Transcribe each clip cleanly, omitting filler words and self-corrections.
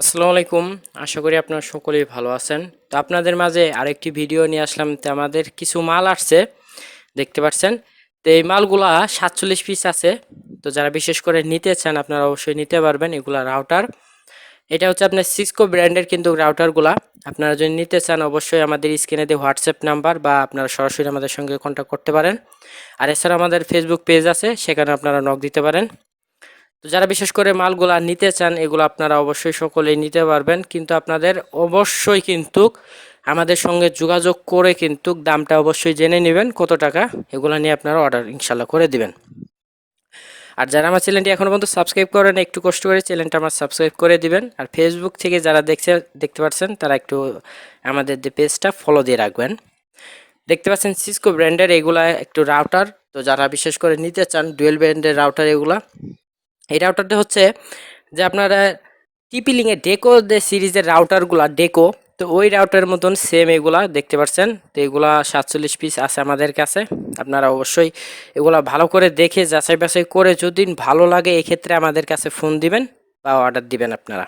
আসসালামু আলাইকুম। আশা করি আপনারা সকলেই ভালো আছেন। তো আপনাদের মাঝে আরেকটি ভিডিও নিয়ে আসলাম। তো আমাদের কিছু মাল আসছে, দেখতে পাচ্ছেন। তো এই মালগুলা 47 পিস আছে। তো যারা বিশেষ করে নিতে চান আপনারা অবশ্যই নিতে পারবেন। এগুলা রাউটার, এটা হচ্ছে আপনার সিসকো ব্র্যান্ডের কিন্তু রাউটারগুলা। আপনারা যদি নিতে চান অবশ্যই আমাদের স্ক্রিনে দিয়ে হোয়াটসঅ্যাপ নাম্বার বা আপনারা সরাসরি আমাদের সঙ্গে কন্ট্যাক্ট করতে পারেন। আর এছাড়া আমাদের ফেসবুক পেজ আছে, সেখানে আপনারা নক দিতে পারেন। তো যারা বিশেষ করে মালগুলা নিতে চান এগুলো আপনারা অবশ্যই সকলেই নিতে পারবেন, কিন্তু আপনাদের অবশ্যই কিন্তু আমাদের সঙ্গে যোগাযোগ করে কিন্তু দামটা অবশ্যই জেনে নেবেন কত টাকা, এগুলো নিয়ে আপনারা অর্ডার ইনশাল্লাহ করে দিবেন। আর যারা আমার চ্যানেলটি এখনও পর্যন্ত সাবস্ক্রাইব করেন একটু কষ্ট করে চ্যানেলটা আমার সাবস্ক্রাইব করে দিবেন। আর ফেসবুক থেকে যারা দেখতে পাচ্ছেন তারা একটু আমাদের যে পেজটা ফলো দিয়ে রাখবেন। দেখতে পাচ্ছেন সিসকো ব্র্যান্ডের এগুলা একটু রাউটার। তো যারা বিশেষ করে নিতে চান ডুয়েল ব্র্যান্ডের রাউটার এগুলা, এই রাউটারটা হচ্ছে যে আপনারা টিপি-লিংয়ের ডেকো যে সিরিজের রাউটারগুলা ডেকো, তো ওই রাউটারের মতন সেম এগুলা দেখতে পাচ্ছেন। তো এগুলা 47 পিস আছে আমাদের কাছে। আপনারা অবশ্যই এগুলা ভালো করে দেখে যাচাই বাছাই করে যদি ভালো লাগে এক্ষেত্রে আমাদের কাছে ফোন দিবেন বা অর্ডার দিবেন আপনারা।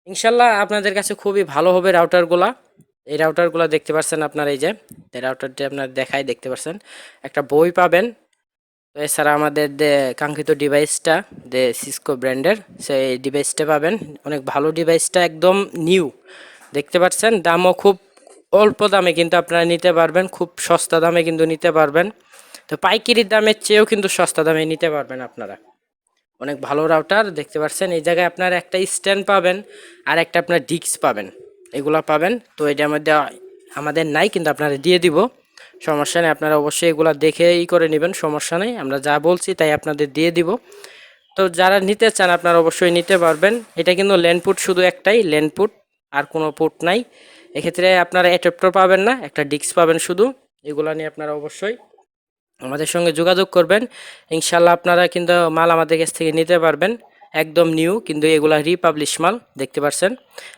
ইনশাল্লাহ আপনাদের কাছে খুবই ভালো হবে রাউটারগুলা। এই রাউটারগুলা দেখতে পাচ্ছেন আপনারা, এই যে রাউটারটি আপনার দেখাই দেখতে পাচ্ছেন একটা বই পাবেন। তো এছাড়া আমাদের যে কাঙ্ক্ষিত ডিভাইসটা যে সিসকো ব্র্যান্ডের সেই ডিভাইসটা পাবেন। অনেক ভালো ডিভাইসটা, একদম নিউ দেখতে পাচ্ছেন। দামও খুব অল্প দামে কিন্তু আপনারা নিতে পারবেন, খুব সস্তা দামে কিন্তু নিতে পারবেন। তো পাইকারি দামের চেয়েও কিন্তু সস্তা দামে নিতে পারবেন আপনারা। অনেক ভালো রাউটার দেখতে পাচ্ছেন। এই জায়গায় আপনার একটা স্ট্যান্ড পাবেন আর একটা আপনার ডিস্ক পাবেন, এগুলা পাবেন। তো এটার মধ্যে আমাদের নাই, কিন্তু আপনারা দিয়ে দিব, সমস্যা নেই। আপনারা অবশ্যই এগুলা দেখে করে নেবেন, সমস্যা নেই। আমরা যা বলছি তাই আপনাদের দিয়ে দিব। তো যারা নিতে চান আপনারা অবশ্যই নিতে পারবেন। এটা কিন্তু ল্যান্ডপুট শুধু একটাই ল্যান্ডপুট, আর কোনো পুট নাই। এক্ষেত্রে আপনারা অ্যাডাপ্টার পাবেন না, একটা ডিস্ক পাবেন শুধু। এগুলা নিয়ে আপনারা অবশ্যই আমাদের সঙ্গে যোগাযোগ করবেন। ইনশাল্লাহ আপনারা কিন্তু মাল আমাদের কাছ থেকে নিতে পারবেন, একদম নিউ, কিন্তু এগুলা রিপাবলিশ মাল দেখতে পাচ্ছেন।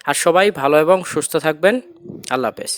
আর সবাই ভালো এবং সুস্থ থাকবেন। আল্লাহ হাফেজ।